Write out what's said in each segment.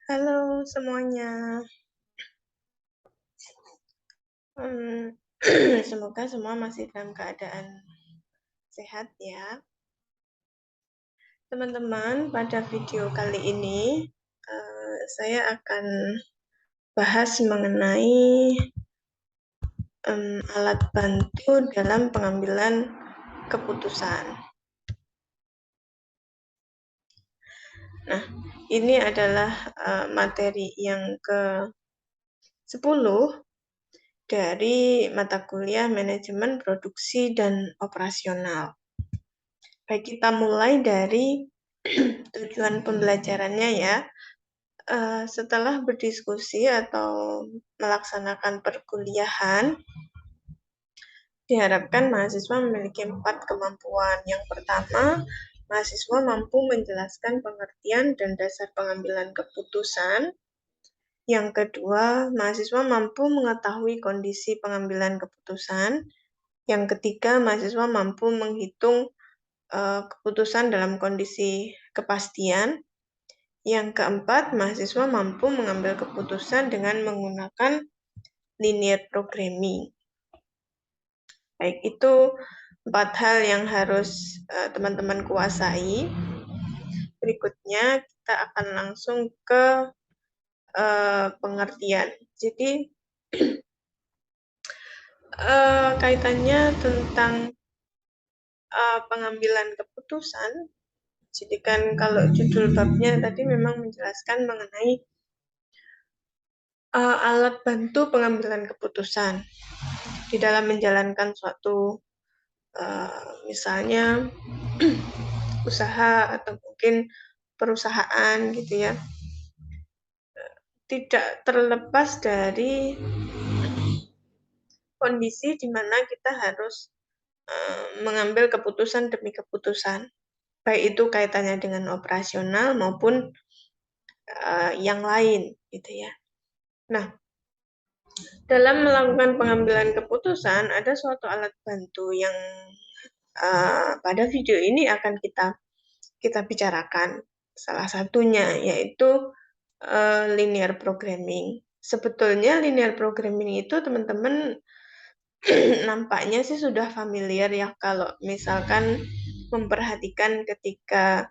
Halo semuanya. Semoga semua masih dalam keadaan sehat ya. Teman-teman, pada video kali ini saya akan bahas mengenai alat bantu dalam pengambilan keputusan. Nah, ini adalah materi yang ke-10 dari mata kuliah Manajemen Produksi dan Operasional. Baik, kita mulai dari tujuan pembelajarannya ya. Setelah berdiskusi atau melaksanakan perkuliahan, diharapkan mahasiswa memiliki 4 kemampuan. Yang pertama, mahasiswa mampu menjelaskan pengertian dan dasar pengambilan keputusan. Yang kedua, mahasiswa mampu mengetahui kondisi pengambilan keputusan. Yang ketiga, mahasiswa mampu menghitung keputusan dalam kondisi kepastian. Yang keempat, mahasiswa mampu mengambil keputusan dengan menggunakan linear programming. Baik, itu 4 hal yang harus teman-teman kuasai. Berikutnya, kita akan langsung ke pengertian. Jadi, kaitannya tentang pengambilan keputusan. Jadi kan kalau judul babnya tadi memang menjelaskan mengenai alat bantu pengambilan keputusan di dalam menjalankan suatu misalnya usaha atau mungkin perusahaan gitu ya. Tidak terlepas dari kondisi di mana kita harus mengambil keputusan demi keputusan, baik itu kaitannya dengan operasional maupun yang lain gitu ya. Nah, dalam melakukan pengambilan keputusan ada suatu alat bantu yang pada video ini akan kita bicarakan. Salah satunya yaitu linear programming. Sebetulnya linear programming itu teman-teman nampaknya sih sudah familiar ya kalau misalkan memperhatikan ketika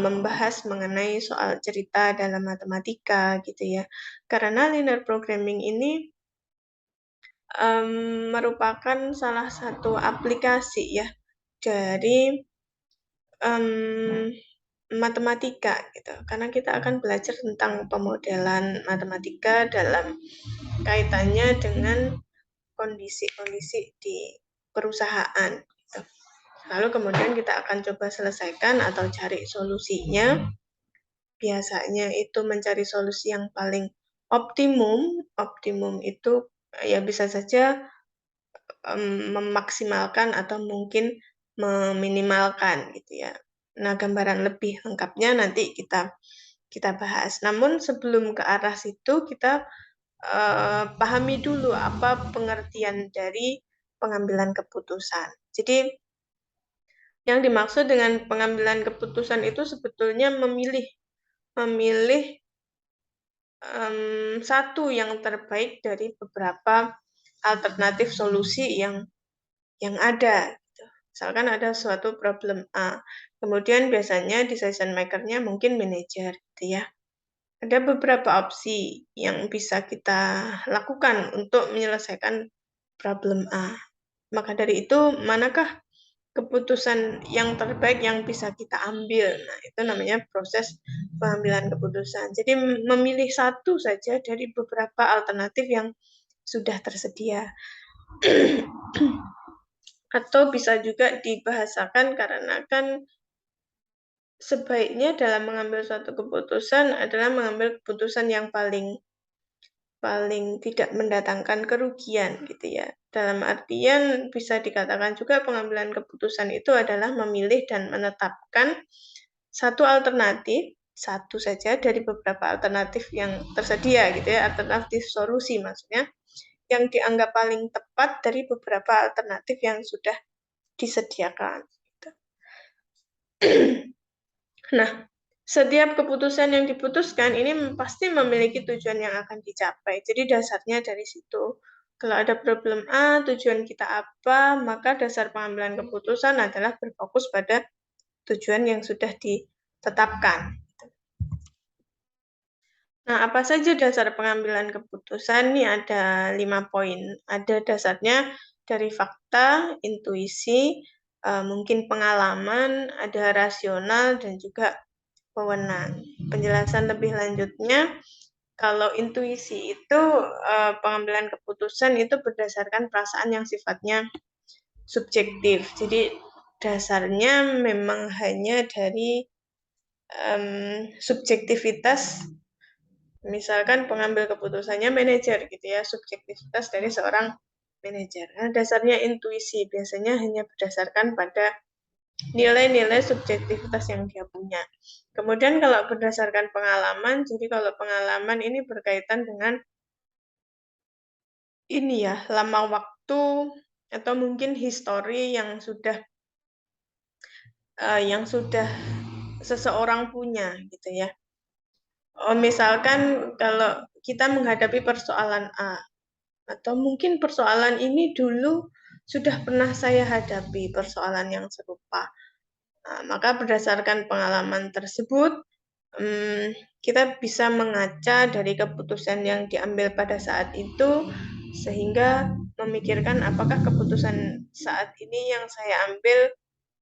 membahas mengenai soal cerita dalam matematika gitu ya. Karena linear programming ini merupakan salah satu aplikasi ya dari matematika gitu. Karena kita akan belajar tentang pemodelan matematika dalam kaitannya dengan kondisi-kondisi di perusahaan gitu. Lalu kemudian kita akan coba selesaikan atau cari solusinya. Biasanya itu mencari solusi yang paling optimum. Optimum itu ya bisa saja memaksimalkan atau mungkin meminimalkan gitu ya. Nah, gambaran lebih lengkapnya nanti kita bahas. Namun sebelum ke arah situ kita pahami dulu apa pengertian dari pengambilan keputusan. Jadi yang dimaksud dengan pengambilan keputusan itu sebetulnya memilih satu yang terbaik dari beberapa alternatif solusi yang ada. Gitu. Misalkan ada suatu problem A, kemudian biasanya decision maker-nya mungkin manajer, gitu ya. Ada beberapa opsi yang bisa kita lakukan untuk menyelesaikan problem A. Maka dari itu, manakah keputusan yang terbaik yang bisa kita ambil? Nah, itu namanya proses pengambilan keputusan. Jadi memilih satu saja dari beberapa alternatif yang sudah tersedia. Atau bisa juga dibahasakan karena kan sebaiknya dalam mengambil suatu keputusan adalah mengambil keputusan yang paling tidak mendatangkan kerugian gitu ya. Dalam artian bisa dikatakan juga pengambilan keputusan itu adalah memilih dan menetapkan satu alternatif, satu saja dari beberapa alternatif yang tersedia gitu ya, alternatif solusi maksudnya, yang dianggap paling tepat dari beberapa alternatif yang sudah disediakan. Gitu. Nah, setiap keputusan yang diputuskan ini pasti memiliki tujuan yang akan dicapai. Jadi dasarnya dari situ. Kalau ada problem A, tujuan kita apa, maka dasar pengambilan keputusan adalah berfokus pada tujuan yang sudah ditetapkan. Nah, apa saja dasar pengambilan keputusan? Ini ada 5 poin. Ada dasarnya dari fakta, intuisi, mungkin pengalaman, ada rasional, dan juga wewenang. Penjelasan lebih lanjutnya, kalau intuisi itu pengambilan keputusan itu berdasarkan perasaan yang sifatnya subjektif. Jadi dasarnya memang hanya dari subjektivitas, misalkan pengambil keputusannya manajer gitu ya, subjektivitas dari seorang manajer. Nah, dasarnya intuisi biasanya hanya berdasarkan pada nilai-nilai subjektivitas yang dia punya. Kemudian kalau berdasarkan pengalaman, jadi kalau pengalaman ini berkaitan dengan ini ya, lama waktu atau mungkin histori yang sudah seseorang punya gitu ya. Misalkan kalau kita menghadapi persoalan A, atau mungkin persoalan ini dulu sudah pernah saya hadapi persoalan yang serupa. Nah, maka berdasarkan pengalaman tersebut, kita bisa mengaca dari keputusan yang diambil pada saat itu, sehingga memikirkan apakah keputusan saat ini yang saya ambil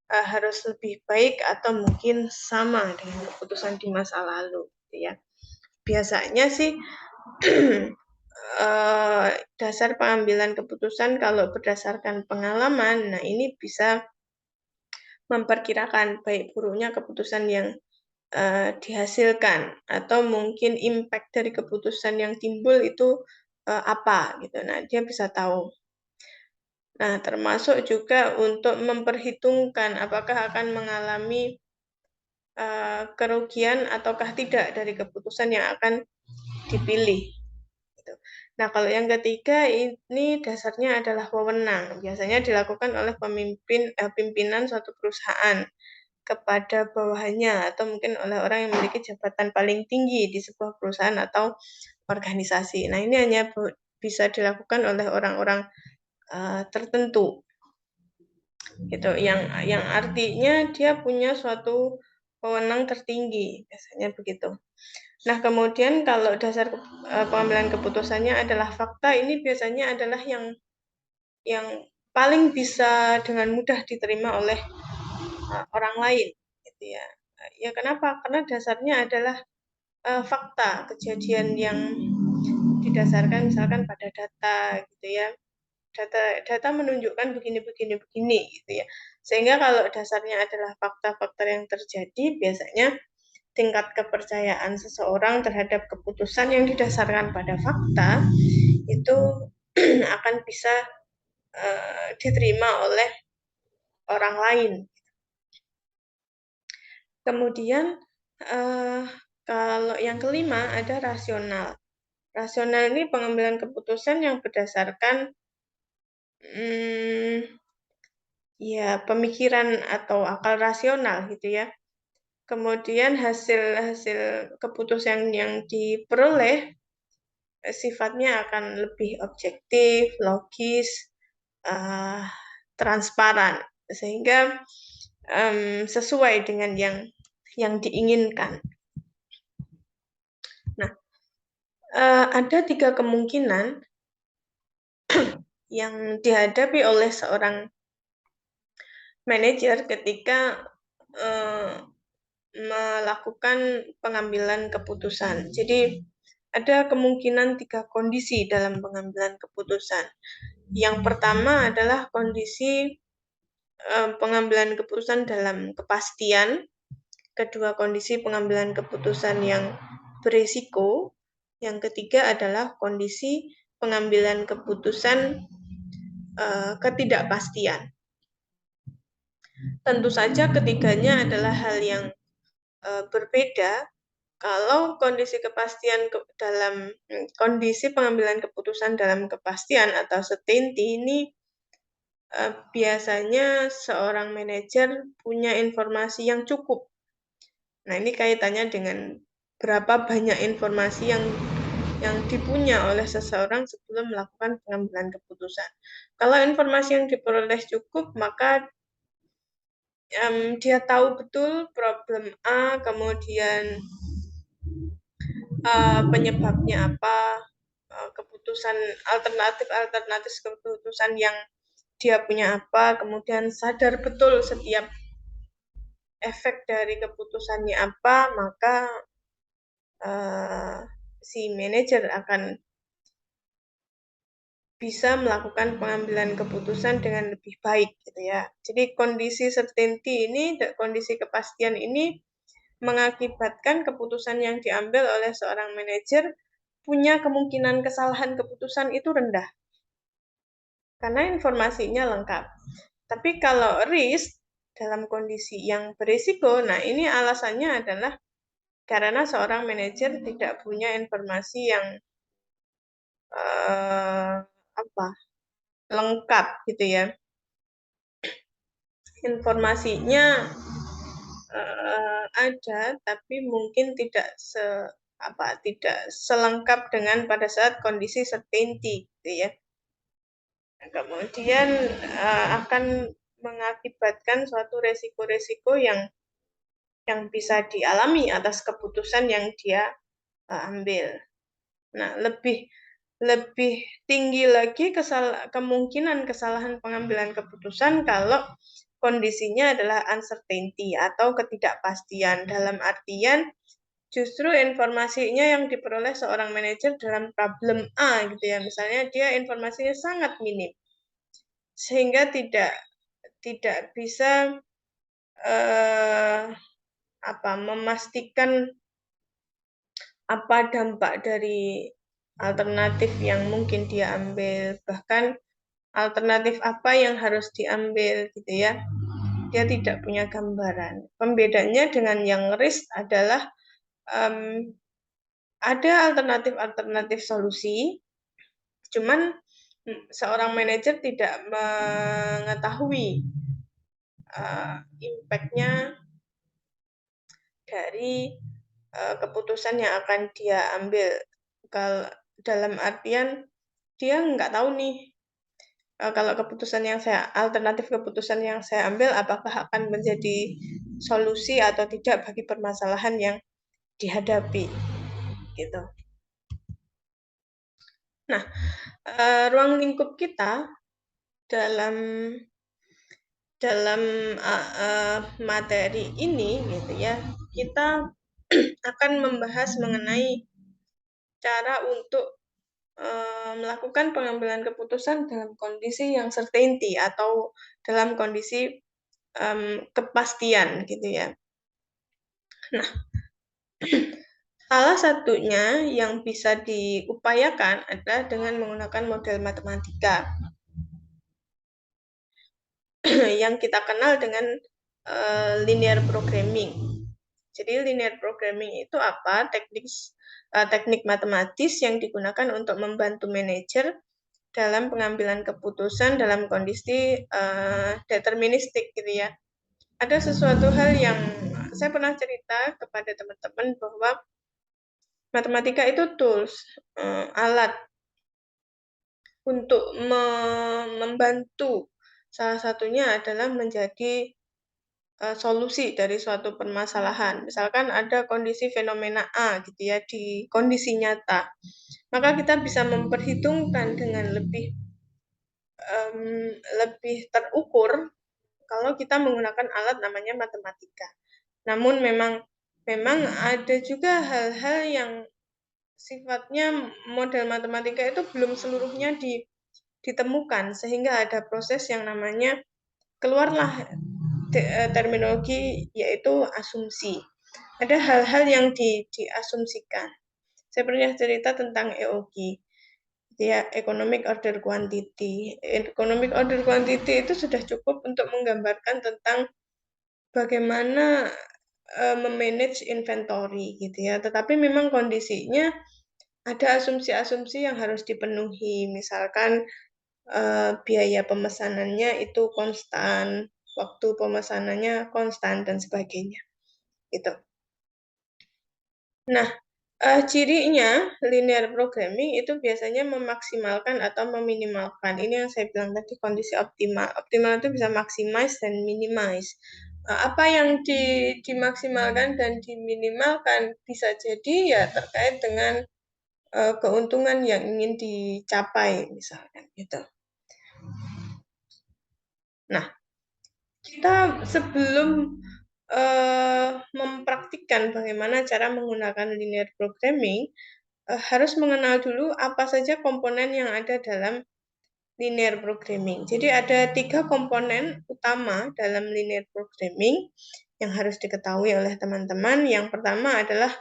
harus lebih baik atau mungkin sama dengan keputusan di masa lalu, gitu ya. Biasanya sih dasar pengambilan keputusan kalau berdasarkan pengalaman, nah ini bisa memperkirakan baik buruknya keputusan yang dihasilkan, atau mungkin impact dari keputusan yang timbul itu apa gitu. Nah, dia bisa tahu. Nah, termasuk juga untuk memperhitungkan apakah akan mengalami kerugian ataukah tidak dari keputusan yang akan dipilih. Gitu. Nah, kalau yang ketiga ini dasarnya adalah wewenang. Biasanya dilakukan oleh pimpinan suatu perusahaan kepada bawahannya, atau mungkin oleh orang yang memiliki jabatan paling tinggi di sebuah perusahaan atau organisasi. Nah, ini hanya bisa dilakukan oleh orang-orang tertentu, gitu. Yang artinya dia punya suatu wewenang tertinggi, biasanya begitu. Nah, kemudian kalau dasar pengambilan keputusannya adalah fakta, ini biasanya adalah yang paling bisa dengan mudah diterima oleh orang lain, gitu ya. Ya kenapa? Karena dasarnya adalah fakta, kejadian yang didasarkan misalkan pada data, gitu ya. Data menunjukkan begini gitu ya. Sehingga kalau dasarnya adalah fakta-fakta yang terjadi, biasanya tingkat kepercayaan seseorang terhadap keputusan yang didasarkan pada fakta itu akan bisa diterima oleh orang lain. Kemudian kalau yang kelima ada rasional. Rasional ini pengambilan keputusan yang berdasarkan ya pemikiran atau akal rasional gitu ya. Kemudian hasil keputusan yang diperoleh sifatnya akan lebih objektif, logis, transparan, sehingga sesuai dengan yang diinginkan. Nah, ada 3 kemungkinan yang dihadapi oleh seorang manajer ketika melakukan pengambilan keputusan. Jadi ada kemungkinan 3 kondisi dalam pengambilan keputusan. Yang pertama adalah kondisi pengambilan keputusan dalam kepastian. Kedua, kondisi pengambilan keputusan yang berisiko. Yang ketiga adalah kondisi pengambilan keputusan ketidakpastian. Tentu saja ketiganya adalah hal yang berbeda. Kalau kondisi kepastian dalam kondisi pengambilan keputusan dalam kepastian atau certainty ini biasanya seorang manajer punya informasi yang cukup. Nah, ini kaitannya dengan berapa banyak informasi yang dipunya oleh seseorang sebelum melakukan pengambilan keputusan. Kalau informasi yang diperoleh cukup, maka dia tahu betul problem A, kemudian penyebabnya apa, keputusan alternatif keputusan yang dia punya apa, kemudian sadar betul setiap efek dari keputusannya apa, maka si manajer akan bisa melakukan pengambilan keputusan dengan lebih baik gitu ya. Jadi kondisi certainty ini, kondisi kepastian ini mengakibatkan keputusan yang diambil oleh seorang manajer punya kemungkinan kesalahan keputusan itu rendah karena informasinya lengkap. Tapi kalau risk dalam kondisi yang berisiko, nah ini alasannya adalah karena seorang manajer tidak punya informasi yang lengkap gitu ya. Informasinya ada, tapi mungkin tidak selengkap dengan pada saat kondisi certainty gitu ya. Kemudian akan mengakibatkan suatu resiko-resiko yang bisa dialami atas keputusan yang dia ambil. Nah, lebih tinggi lagi kemungkinan kesalahan pengambilan keputusan kalau kondisinya adalah uncertainty atau ketidakpastian. Dalam artian justru informasinya yang diperoleh seorang manajer dalam problem A gitu ya. Misalnya dia informasinya sangat minim. Sehingga tidak bisa memastikan apa dampak dari alternatif yang mungkin dia ambil, bahkan alternatif apa yang harus diambil gitu ya. Dia tidak punya gambaran. Pembedanya dengan yang risk adalah ada alternatif solusi, cuman seorang manajer tidak mengetahui impact-nya dari keputusan yang akan dia ambil. Kalau dalam artian dia nggak tahu nih kalau alternatif keputusan yang saya ambil apakah akan menjadi solusi atau tidak bagi permasalahan yang dihadapi gitu. Nah, ruang lingkup kita dalam materi ini gitu ya, kita akan membahas mengenai cara untuk melakukan pengambilan keputusan dalam kondisi yang certainty atau dalam kondisi kepastian gitu ya. Nah, salah satunya yang bisa diupayakan adalah dengan menggunakan model matematika yang kita kenal dengan linear programming. Jadi linear programming itu apa? Teknik matematis yang digunakan untuk membantu manajer dalam pengambilan keputusan dalam kondisi deterministik gitu ya. Ada sesuatu hal yang saya pernah cerita kepada teman-teman bahwa matematika itu tools, alat untuk membantu. Salah satunya adalah menjadi solusi dari suatu permasalahan. Misalkan ada kondisi fenomena A gitu ya di kondisi nyata. Maka kita bisa memperhitungkan dengan lebih terukur kalau kita menggunakan alat namanya matematika. Namun memang ada juga hal-hal yang sifatnya model matematika itu belum seluruhnya ditemukan sehingga ada proses yang namanya keluarlah terminologi yaitu asumsi. Ada hal-hal yang diasumsikan. Saya pernah cerita tentang EOQ, ya, Economic Order Quantity. Economic Order Quantity itu sudah cukup untuk menggambarkan tentang bagaimana memanage inventory gitu ya. Tetapi memang kondisinya ada asumsi-asumsi yang harus dipenuhi. Misalkan biaya pemesanannya itu konstan, waktu pemesanannya konstan dan sebagainya. Gitu. Nah, cirinya linear programming itu biasanya memaksimalkan atau meminimalkan. Ini yang saya bilang tadi kondisi optimal. Optimal itu bisa maximize dan minimize. Apa yang dimaksimalkan dan diminimalkan bisa jadi ya terkait dengan keuntungan yang ingin dicapai misalkan gitu. Nah, kita sebelum mempraktikkan bagaimana cara menggunakan linear programming, harus mengenal dulu apa saja komponen yang ada dalam linear programming. Jadi ada 3 komponen utama dalam linear programming yang harus diketahui oleh teman-teman. Yang pertama adalah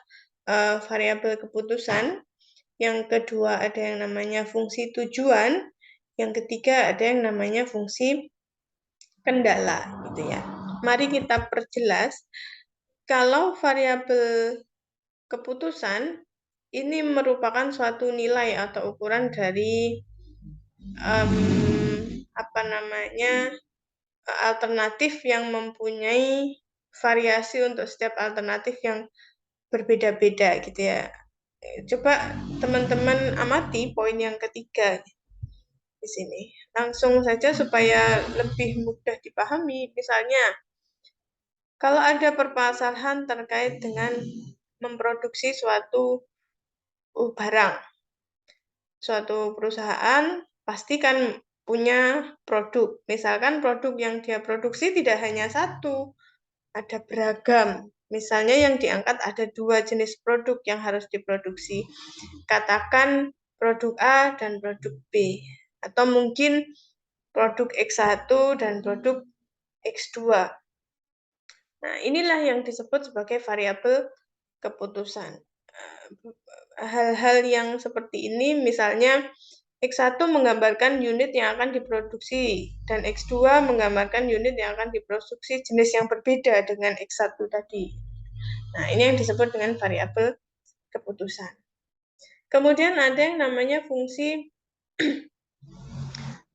variabel keputusan, yang kedua ada yang namanya fungsi tujuan, yang ketiga ada yang namanya fungsi kendala, gitu ya. Mari kita perjelas. Kalau variabel keputusan ini merupakan suatu nilai atau ukuran dari apa namanya alternatif yang mempunyai variasi untuk setiap alternatif yang berbeda-beda gitu ya. Coba teman-teman amati poin yang ketiga di sini. Langsung saja supaya lebih mudah dipahami. Misalnya, kalau ada permasalahan terkait dengan memproduksi suatu barang, suatu perusahaan pasti kan punya produk. Misalkan produk yang dia produksi tidak hanya satu, ada beragam. Misalnya yang diangkat ada 2 jenis produk yang harus diproduksi. Katakan produk A dan produk B. Atau mungkin produk X1 dan produk X2. Nah, inilah yang disebut sebagai variabel keputusan. Hal-hal yang seperti ini misalnya X1 menggambarkan unit yang akan diproduksi dan X2 menggambarkan unit yang akan diproduksi jenis yang berbeda dengan X1 tadi. Nah, ini yang disebut dengan variabel keputusan. Kemudian ada yang namanya fungsi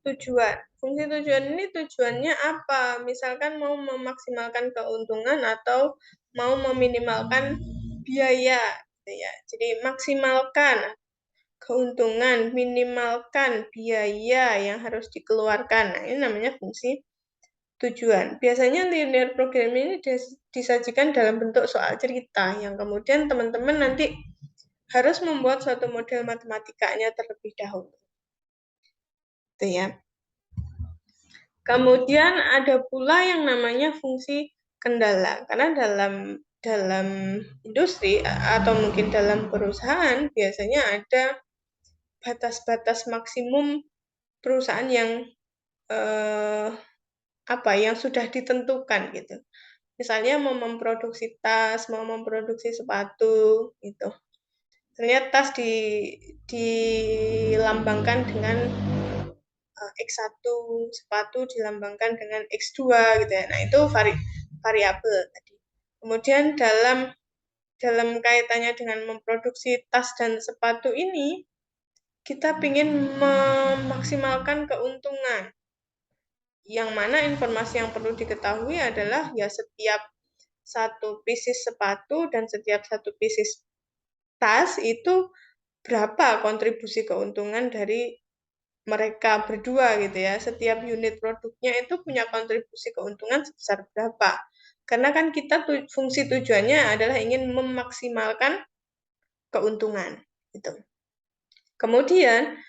tujuan. Fungsi tujuan ini tujuannya apa? Misalkan mau memaksimalkan keuntungan atau mau meminimalkan biaya, gitu ya. Jadi maksimalkan keuntungan, minimalkan biaya yang harus dikeluarkan. Nah, ini namanya fungsi tujuan. Biasanya linear programming ini disajikan dalam bentuk soal cerita yang kemudian teman-teman nanti harus membuat suatu model matematikanya terlebih dahulu. Itu ya. Kemudian ada pula yang namanya fungsi kendala. Karena dalam industri atau mungkin dalam perusahaan biasanya ada batas-batas maksimum perusahaan yang yang sudah ditentukan gitu. Misalnya mau memproduksi tas, mau memproduksi sepatu gitu. Ternyata tas dilambangkan dengan X1, sepatu dilambangkan dengan X2 gitu ya. Nah, itu variabel tadi. Kemudian dalam kaitannya dengan memproduksi tas dan sepatu ini, kita ingin memaksimalkan keuntungan. Yang mana informasi yang perlu diketahui adalah ya setiap satu pieces sepatu dan setiap satu pieces tas itu berapa kontribusi keuntungan dari mereka berdua gitu ya. Setiap unit produknya itu punya kontribusi keuntungan sebesar berapa. Karena kan kita fungsi tujuannya adalah ingin memaksimalkan keuntungan gitu. Kemudian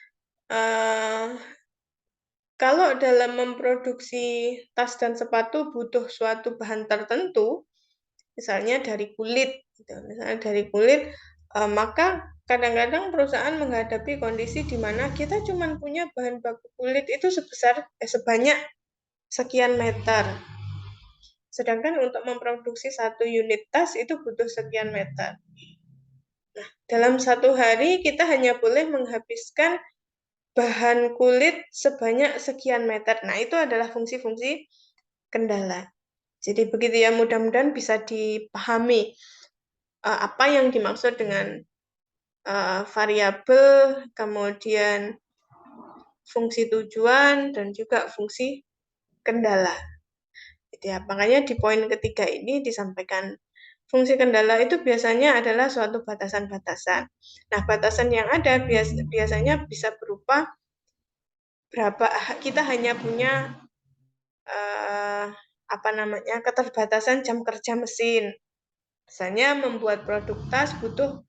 kalau dalam memproduksi tas dan sepatu butuh suatu bahan tertentu, misalnya dari kulit, gitu. Misalnya dari kulit, maka kadang-kadang perusahaan menghadapi kondisi di mana kita cuma punya bahan baku kulit itu sebanyak sekian meter. Sedangkan untuk memproduksi satu unit tas itu butuh sekian meter. Nah, dalam satu hari kita hanya boleh menghabiskan bahan kulit sebanyak sekian meter. Nah, itu adalah fungsi-fungsi kendala. Jadi begitu ya, mudah-mudahan bisa dipahami apa yang dimaksud dengan variabel, kemudian fungsi tujuan, dan juga fungsi kendala. Gitu ya. Makanya di poin ketiga ini disampaikan Fungsi kendala itu biasanya adalah suatu batasan-batasan. Nah, batasan yang ada biasanya bisa berupa kita hanya punya keterbatasan jam kerja mesin. Misalnya membuat produk tas butuh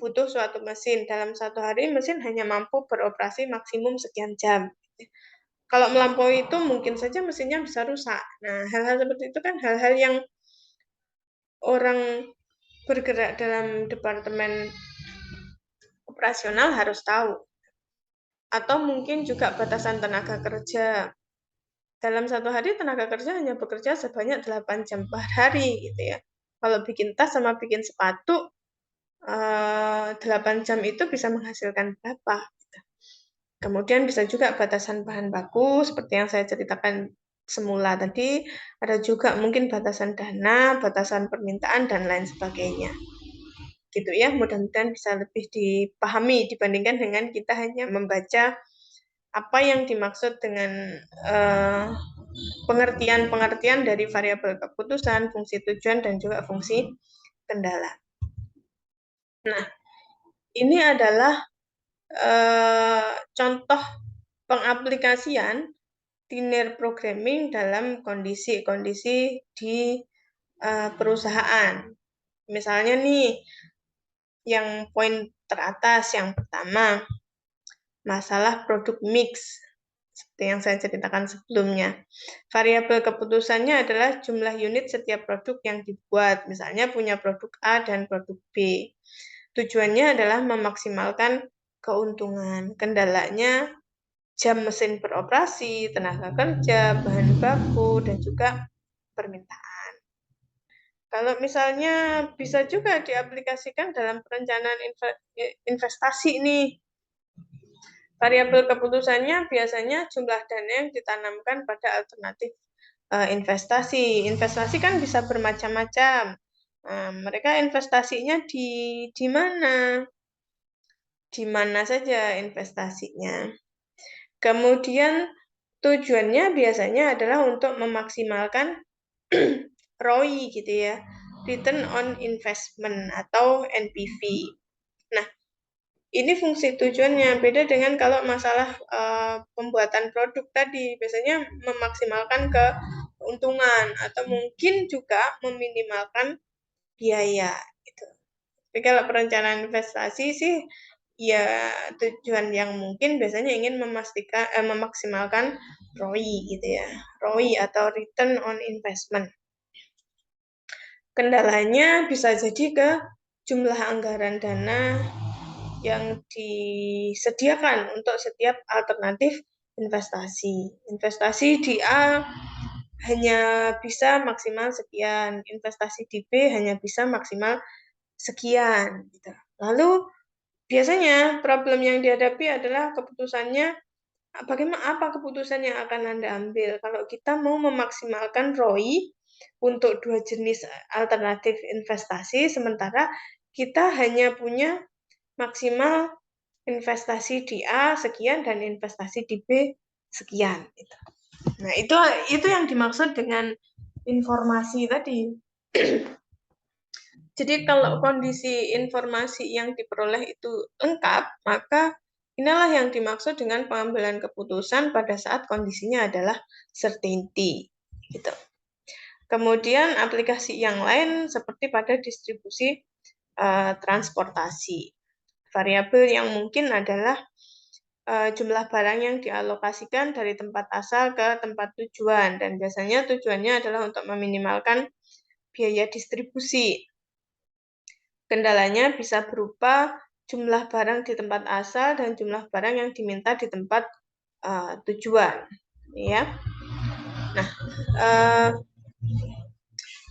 butuh suatu mesin. Dalam satu hari mesin hanya mampu beroperasi maksimum sekian jam. Kalau melampaui itu mungkin saja mesinnya bisa rusak. Nah, hal-hal seperti itu kan hal-hal yang orang bergerak dalam departemen operasional harus tahu. Atau mungkin juga batasan tenaga kerja. Dalam satu hari tenaga kerja hanya bekerja sebanyak 8 jam per hari gitu ya. Kalau bikin tas sama bikin sepatu 8 jam itu bisa menghasilkan berapa gitu. Kemudian bisa juga batasan bahan baku seperti yang saya ceritakan semula tadi, ada juga mungkin batasan dana, batasan permintaan dan lain sebagainya. Gitu ya, mudah-mudahan bisa lebih dipahami dibandingkan dengan kita hanya membaca apa yang dimaksud dengan pengertian-pengertian dari variabel keputusan, fungsi tujuan, dan juga fungsi kendala. Nah, ini adalah contoh pengaplikasian linear programming dalam kondisi-kondisi di perusahaan. Misalnya nih, yang poin teratas yang pertama, masalah produk mix. Seperti yang saya ceritakan sebelumnya. Variabel keputusannya adalah jumlah unit setiap produk yang dibuat. Misalnya punya produk A dan produk B. Tujuannya adalah memaksimalkan keuntungan. Kendalanya jam mesin beroperasi, tenaga kerja, bahan baku, dan juga permintaan. Kalau misalnya bisa juga diaplikasikan dalam perencanaan investasi nih. Variabel keputusannya biasanya jumlah dana yang ditanamkan pada alternatif investasi. Investasi kan bisa bermacam-macam. Mereka investasinya di mana? Di mana saja investasinya. Kemudian tujuannya biasanya adalah untuk memaksimalkan ROI gitu ya, return on investment atau NPV. Nah, ini fungsi tujuannya beda dengan kalau masalah pembuatan produk tadi, biasanya memaksimalkan keuntungan atau mungkin juga meminimalkan biaya gitu. Tapi kalau perencanaan investasi sih ya tujuan yang mungkin biasanya ingin memaksimalkan ROI gitu ya. ROI atau return on investment. Kendalanya bisa jadi ke jumlah anggaran dana yang disediakan untuk setiap alternatif investasi. Investasi di A hanya bisa maksimal sekian, investasi di B hanya bisa maksimal sekian. Gitu. Lalu biasanya problem yang dihadapi adalah keputusannya, apa keputusan yang akan Anda ambil. Kalau kita mau memaksimalkan ROI untuk dua jenis alternatif investasi, sementara kita hanya punya maksimal investasi di A sekian dan investasi di B sekian. Gitu. Nah, itu yang dimaksud dengan informasi tadi. Jadi kalau kondisi informasi yang diperoleh itu lengkap, maka inilah yang dimaksud dengan pengambilan keputusan pada saat kondisinya adalah certainty. Gitu. Kemudian aplikasi yang lain seperti pada distribusi transportasi. Variabel yang mungkin adalah jumlah barang yang dialokasikan dari tempat asal ke tempat tujuan, dan biasanya tujuannya adalah untuk meminimalkan biaya distribusi. Kendalanya bisa berupa jumlah barang di tempat asal dan jumlah barang yang diminta di tempat tujuan, ya. Nah,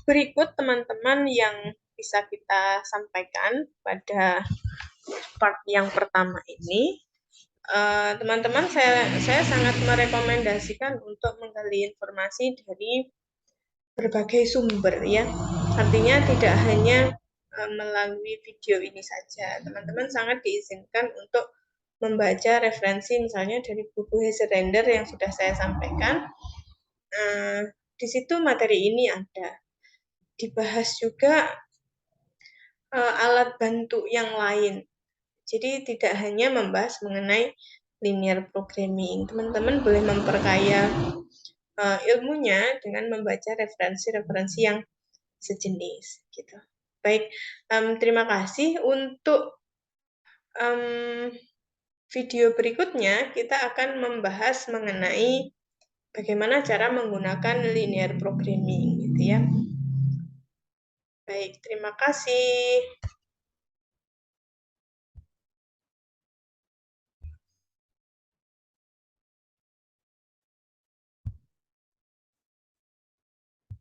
berikut teman-teman yang bisa kita sampaikan pada part yang pertama ini. Teman-teman, saya sangat merekomendasikan untuk menggali informasi dari berbagai sumber ya. Artinya tidak hanya melalui video ini saja. Teman-teman sangat diizinkan untuk membaca referensi misalnya dari buku Heserender yang sudah saya sampaikan. Di situ materi ini ada. dibahas juga alat bantu yang lain. Jadi tidak hanya membahas mengenai linear programming. Teman-teman boleh memperkaya ilmunya dengan membaca referensi-referensi yang sejenis gitu. Baik, terima kasih. Untuk video berikutnya kita akan membahas mengenai bagaimana cara menggunakan linear programming gitu ya. Baik, terima kasih.